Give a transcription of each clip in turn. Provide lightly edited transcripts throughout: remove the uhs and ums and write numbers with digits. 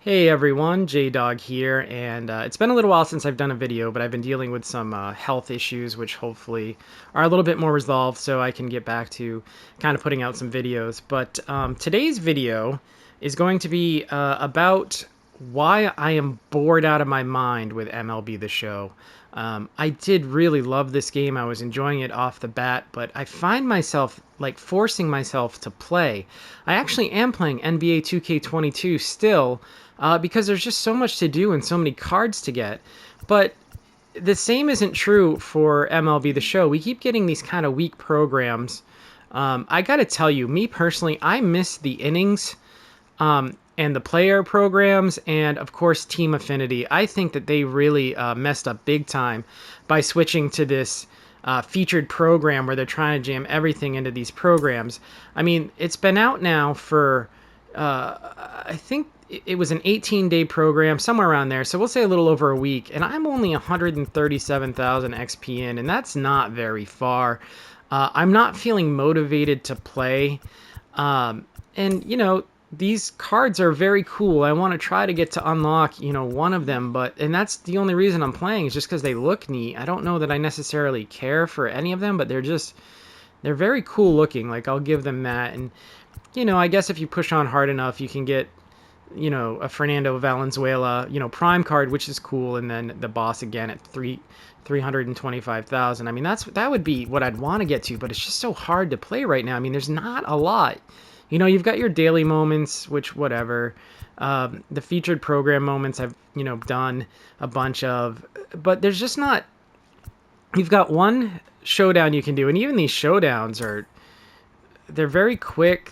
Hey everyone, J-Dog here, and it's been a little while since I've done a video, but I've been dealing with some health issues, which hopefully are a little bit more resolved so I can get back to kind of putting out some videos. But today's video is going to be about why I am bored out of my mind with MLB The Show. I did really love this game. I was enjoying it off the bat, but I find myself like forcing myself to play. I actually am playing NBA 2K22 still, because there's just so much to do and so many cards to get. But the same isn't true for MLB The Show. We keep getting these kind of weak programs. I got to tell you, me personally, I miss the innings and the player programs and, of course, Team Affinity. I think that they really messed up big time by switching to this featured program where they're trying to jam everything into these programs. I mean, it's been out now for, I think it was an 18-day program, somewhere around there. So we'll say a little over a week. And I'm only 137,000 XP in, and that's not very far. I'm not feeling motivated to play. And, you know, these cards are very cool. I want to try to get to unlock, one of them, and that's the only reason I'm playing is just because they look neat. I don't know that I necessarily care for any of them, but they're very cool looking. Like, I'll give them that. And, I guess if you push on hard enough, you can get, a Fernando Valenzuela, prime card, which is cool. And then the boss again at 325,000. I mean, that would be what I'd want to get to, but it's just so hard to play right now. I mean, there's not a lot. You've got your daily moments, which whatever. The featured program moments I've, done a bunch of. But there's just not... You've got one showdown you can do, and even these showdowns they're very quick.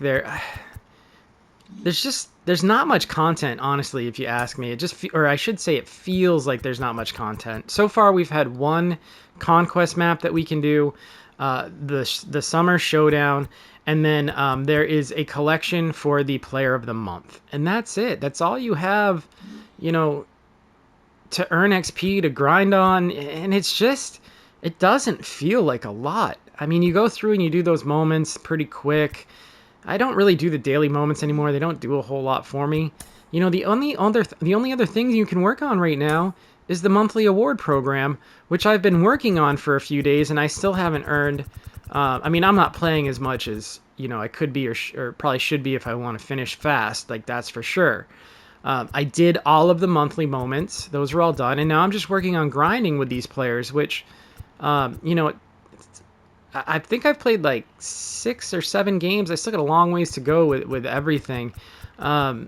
There's not much content, honestly, if you ask me. Or I should say it feels like there's not much content. So far, we've had one conquest map that we can do, the summer showdown, and then there is a collection for the player of the month. And that's it. That's all you have, to earn XP, to grind on. And it doesn't feel like a lot. I mean, you go through and you do those moments pretty quick. I don't really do the daily moments anymore. They don't do a whole lot for me. The only other thing you can work on right now is the monthly award program, which I've been working on for a few days, and I still haven't earned. I mean, I'm not playing as much as I could be, or probably should be if I want to finish fast. Like, that's for sure. I did all of the monthly moments; those were all done, and now I'm just working on grinding with these players, which, I think I've played like 6 or 7 games. I still got a long ways to go with everything. But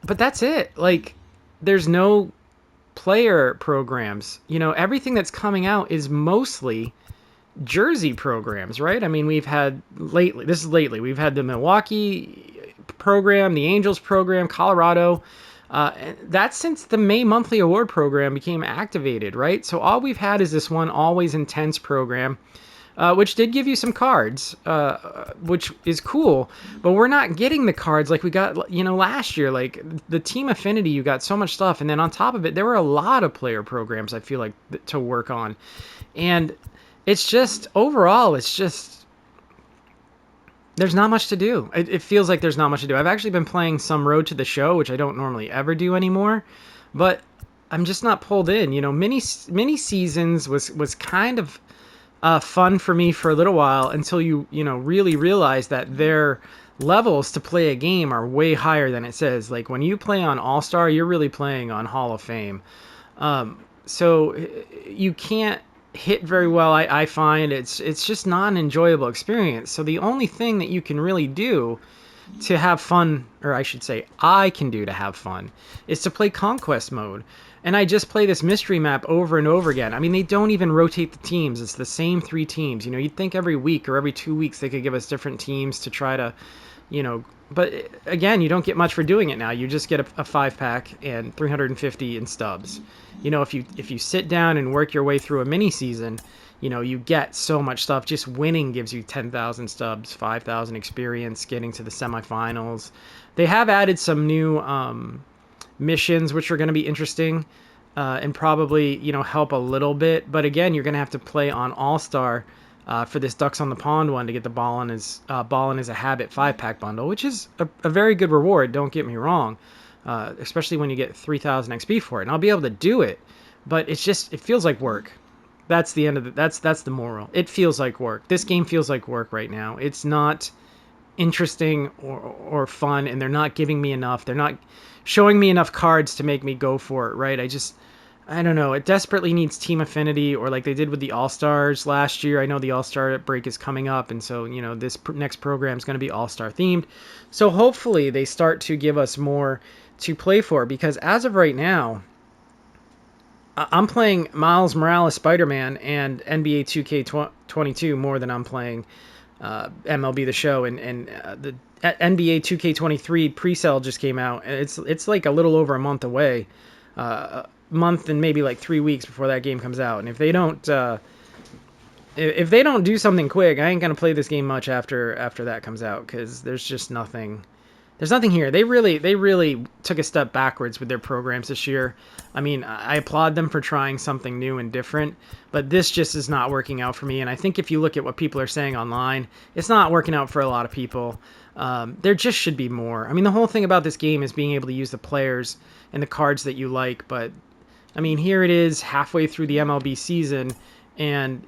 that's it. Like, there's no player programs. Everything that's coming out is mostly jersey programs, right? I mean, we've had lately, we've had the Milwaukee program, the Angels program, Colorado. That's since the May monthly award program became activated, right? So all we've had is this one always intense program, which did give you some cards, which is cool, but we're not getting the cards like we got, last year. Like, the Team Affinity, you got so much stuff, and then on top of it, there were a lot of player programs, I feel like, to work on. And it's just, overall, there's not much to do. It feels like there's not much to do. I've actually been playing some Road to the Show, which I don't normally ever do anymore, but I'm just not pulled in. Mini seasons was kind of fun for me for a little while until you really realize that their levels to play a game are way higher than it says. Like, when you play on All-Star, you're really playing on Hall of Fame. So you can't hit very well. I find it's just not an enjoyable experience. So the only thing that you can really do to have fun, or I should say I can do to have fun, is to play Conquest mode. And I just play this mystery map over and over again. I mean, they don't even rotate the teams. It's the same 3 teams. You'd think every week or every 2 weeks they could give us different teams to try to, but again, you don't get much for doing it now. You just get a 5-pack and 350 in stubs. If you sit down and work your way through a mini season, you get so much stuff. Just winning gives you 10,000 stubs, 5,000 experience, getting to the semifinals. They have added some new missions, which are going to be interesting, and probably, help a little bit. But again, you're going to have to play on All-Star for this Ducks on the Pond one to get the Ball in His a Habit 5-pack bundle, which is a very good reward, don't get me wrong. especially when you get 3,000 XP for it. And I'll be able to do it, but it feels like work. That's the end of that's the moral. It feels like work. This game feels like work right now. It's not interesting or fun, and they're not giving me enough. They're not showing me enough cards to make me go for it, right? I don't know. It desperately needs team affinity, or like they did with the All-Stars last year. I know the All-Star break is coming up, and so, this next program is going to be All-Star themed. So hopefully they start to give us more to play for, because as of right now, I'm playing Miles Morales Spider-Man and NBA 2K22 more than I'm playing MLB The Show, and the NBA 2K23 pre-sale just came out, and it's like a little over a month away, a month and maybe like 3 weeks before that game comes out. And if they don't do something quick, I ain't gonna play this game much after that comes out, because there's just nothing. There's nothing here. They really took a step backwards with their programs this year. I mean, I applaud them for trying something new and different, but this just is not working out for me. And I think if you look at what people are saying online, it's not working out for a lot of people. There just should be more. I mean, the whole thing about this game is being able to use the players and the cards that you like. But, I mean, here it is halfway through the MLB season, and,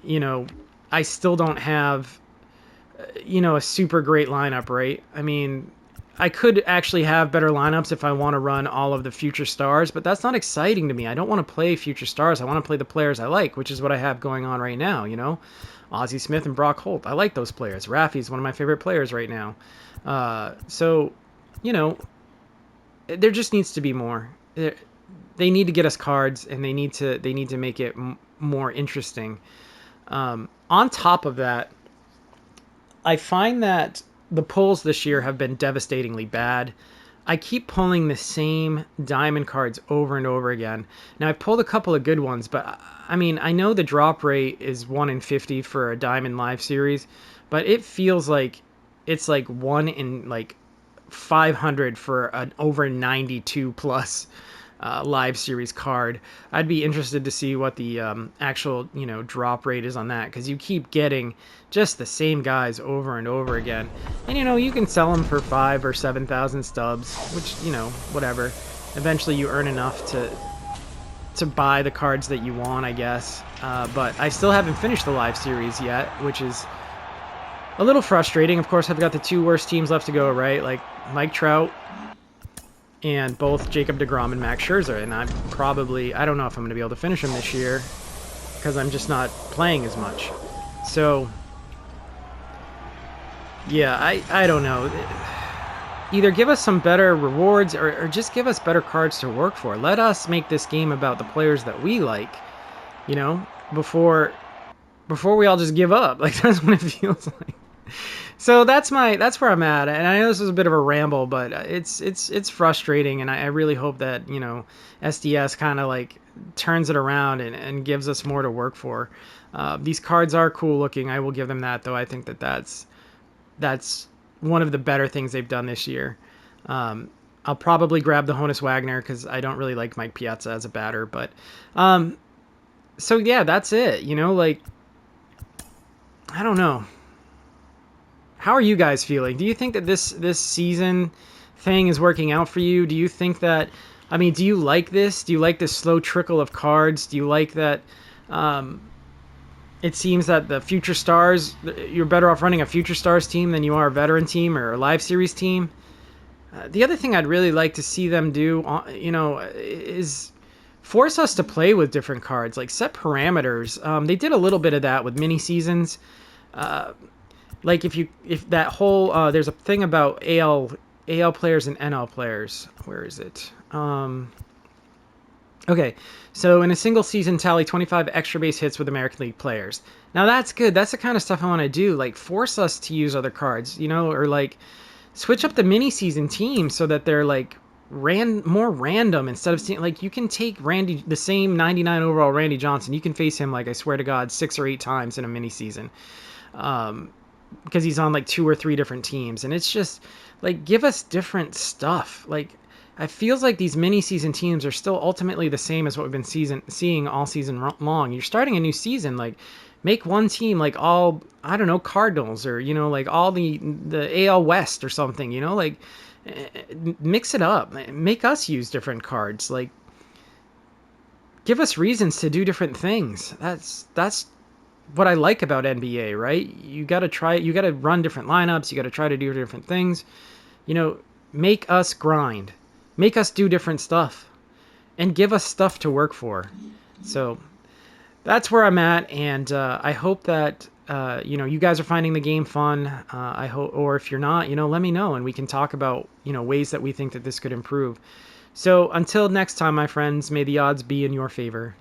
I still don't have, a super great lineup, right? I mean, I could actually have better lineups if I want to run all of the future stars, but that's not exciting to me. I don't want to play future stars. I want to play the players I like, which is what I have going on right now, Ozzie Smith and Brock Holt. I like those players. Rafi's one of my favorite players right now. So, there just needs to be more. They need to get us cards, and they need to make it more interesting. On top of that, I find that the pulls this year have been devastatingly bad. I keep pulling the same diamond cards over and over again. Now, I pulled a couple of good ones, but I mean, I know the drop rate is 1 in 50 for a diamond live series, but it feels like it's like 1 in like 500 for an over 92 plus live series card. I'd be interested to see what the actual drop rate is on that, because you keep getting just the same guys over and over again, and you can sell them for 5,000 or 7,000 stubs, which whatever. Eventually you earn enough to buy the cards that you want, I guess. But I still haven't finished the live series yet, which is a little frustrating. Of course, I've got the 2 worst teams left to go, right? Like Mike Trout and both Jacob deGrom and Max Scherzer, and I don't know if I'm going to be able to finish them this year, because I'm just not playing as much. So, yeah, I don't know. Either give us some better rewards, or just give us better cards to work for. Let us make this game about the players that we like, before we all just give up. Like, that's what it feels like. So that's where I'm at, and I know this is a bit of a ramble, but it's frustrating, and I really hope that SDS kind of like turns it around and gives us more to work for. These cards are cool looking, I will give them that, though. I think that's one of the better things they've done this year. I'll probably grab the Honus Wagner, because I don't really like Mike Piazza as a batter, but so yeah, that's it. Like, I don't know. How are you guys feeling? Do you think that this season thing is working out for you? Do you think that, I mean, do you like this? Do you like this slow trickle of cards? Do you like that it seems that the Future Stars, you're better off running a Future Stars team than you are a veteran team or a live series team? The other thing I'd really like to see them do, is force us to play with different cards, like set parameters. They did a little bit of that with mini seasons. Like if that whole there's a thing about AL players and NL players. Where is it? Okay, so in a single season, tally 25 extra base hits with American League players. Now that's good. That's the kind of stuff I want to do. Like, force us to use other cards, or like switch up the mini season team so that they're like more random, instead of seeing, like, you can take the same 99 overall Randy Johnson. You can face him, like, I swear to God, 6 or 8 times in a mini season. Because he's on like 2 or 3 different teams, and it's just like, give us different stuff. Like, it feels like these mini season teams are still ultimately the same as what we've been seeing all season long. You're starting a new season, like, make one team like all, I don't know, Cardinals, or like all the AL West or something. Like, Mix it up. Make us use different cards. Like, give us reasons to do different things. That's what I like about NBA, right? You got to try, you got to run different lineups, you got to try to do different things. You know, make us grind. Make us do different stuff and give us stuff to work for. So, that's where I'm at, and I hope that you guys are finding the game fun. I hope, or if you're not, let me know, and we can talk about ways that we think that this could improve. So until next time, my friends, may the odds be in your favor.